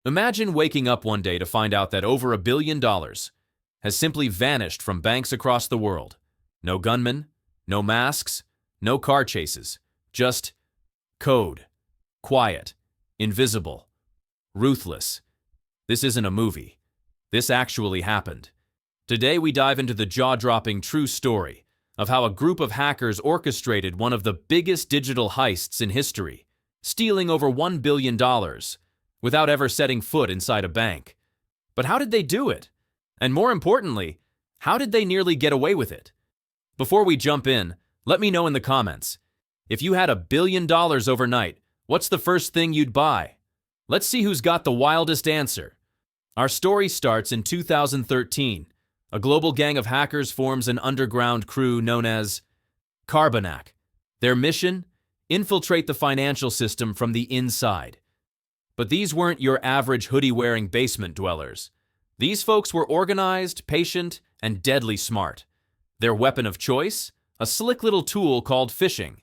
Imagine waking up one day to find out that over $1 billion has simply vanished from banks across the world. No gunmen, no masks, no car chases, just code. Quiet, invisible, ruthless. This isn't a movie. This actually happened. Today we dive into the jaw-dropping true story of how a group of hackers orchestrated one of the biggest digital heists in history, stealing over $1 billion without ever setting foot inside a bank. But how did they do it? And more importantly, how did they nearly get away with it? Before we jump in, let me know in the comments. If you had $1 billion overnight, what's the first thing you'd buy? Let's see who's got the wildest answer. Our story starts in 2013. A global gang of hackers forms an underground crew known as Carbanak. Their mission? Infiltrate the financial system from the inside. But these weren't your average hoodie-wearing basement dwellers. These folks were organized, patient, and deadly smart. Their weapon of choice? A slick little tool called phishing.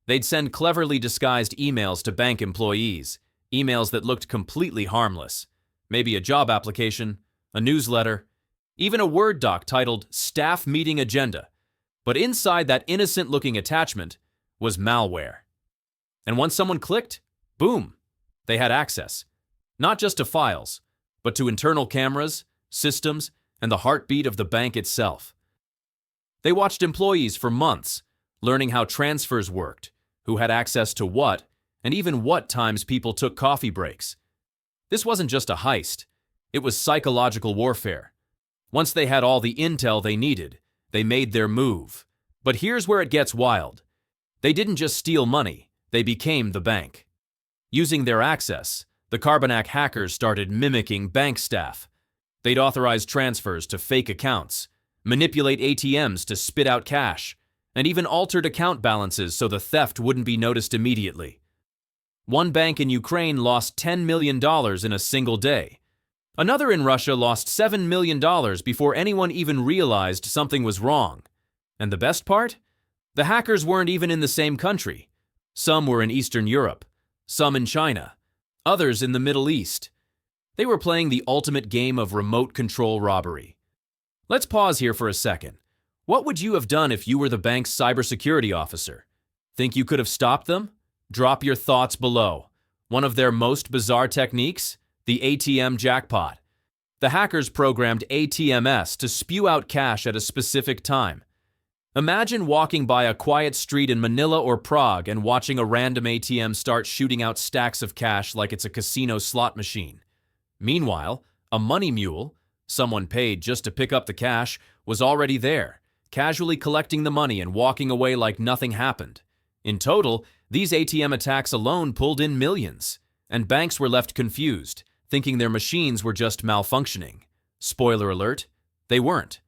They'd send cleverly disguised emails to bank employees, emails that looked completely harmless. Maybe a job application, a newsletter, even a Word doc titled Staff Meeting Agenda. But inside that innocent-looking attachment was malware. And once someone clicked, boom, they had access. Not just to files, but to internal cameras, systems, and the heartbeat of the bank itself. They watched employees for months, learning how transfers worked, who had access to what, and even what times people took coffee breaks. This wasn't just a heist, it was psychological warfare. Once they had all the intel they needed, they made their move. But here's where it gets wild. They didn't just steal money, they became the bank. Using their access, the Carbanak hackers started mimicking bank staff. They'd authorize transfers to fake accounts, manipulate ATMs to spit out cash, and even altered account balances so the theft wouldn't be noticed immediately. One bank in Ukraine lost $10 million in a single day. Another in Russia lost $7 million before anyone even realized something was wrong. And the best part? The hackers weren't even in the same country. Some were in Eastern Europe, some in China, others in the Middle East. They were playing the ultimate game of remote control robbery. Let's pause here for a second. What would you have done if you were the bank's cybersecurity officer? Think you could have stopped them? Drop your thoughts below. One of their most bizarre techniques? The ATM jackpot. The hackers programmed ATMs to spew out cash at a specific time. Imagine walking by a quiet street in Manila or Prague and watching a random ATM start shooting out stacks of cash like it's a casino slot machine. Meanwhile, a money mule, someone paid just to pick up the cash, was already there, casually collecting the money and walking away like nothing happened. In total, these ATM attacks alone pulled in millions, and banks were left confused, thinking their machines were just malfunctioning. Spoiler alert, they weren't.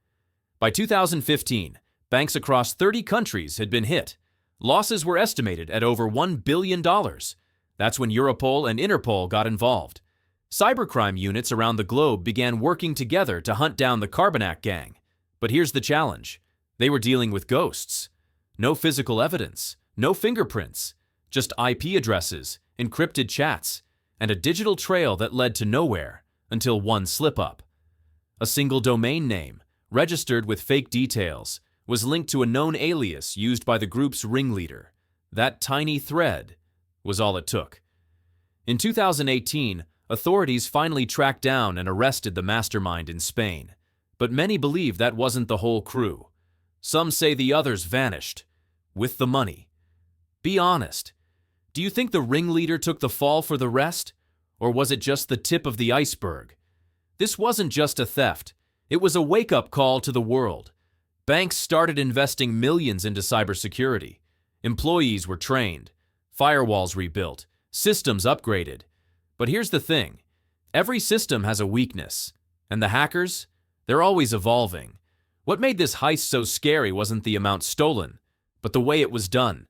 By 2015, banks across 30 countries had been hit. Losses were estimated at over $1 billion. That's when Europol and Interpol got involved. Cybercrime units around the globe began working together to hunt down the Carbanak Gang. But here's the challenge. They were dealing with ghosts. No physical evidence, no fingerprints, just IP addresses, encrypted chats, and a digital trail that led to nowhere until one slip-up. A single domain name, registered with fake details, was linked to a known alias used by the group's ringleader. That tiny thread was all it took. In 2018, authorities finally tracked down and arrested the mastermind in Spain. But many believe that wasn't the whole crew. Some say the others vanished with the money. Be honest. Do you think the ringleader took the fall for the rest? Or was it just the tip of the iceberg? This wasn't just a theft. It was a wake-up call to the world. Banks started investing millions into cybersecurity. Employees were trained, firewalls rebuilt, systems upgraded. But here's the thing. Every system has a weakness. And the hackers? They're always evolving. What made this heist so scary wasn't the amount stolen, but the way it was done.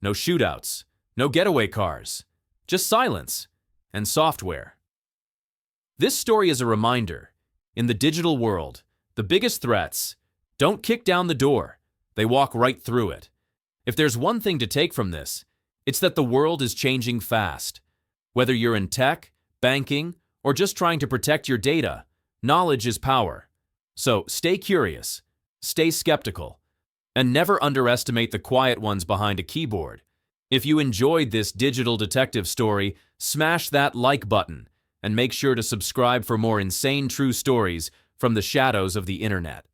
No shootouts, no getaway cars, just silence and software. This story is a reminder. In the digital world, the biggest threats don't kick down the door, they walk right through it. If there's one thing to take from this, it's that the world is changing fast. Whether you're in tech, banking, or just trying to protect your data, knowledge is power. So stay curious, stay skeptical, and never underestimate the quiet ones behind a keyboard. If you enjoyed this digital detective story, smash that like button and make sure to subscribe for more insane true stories from the shadows of the internet.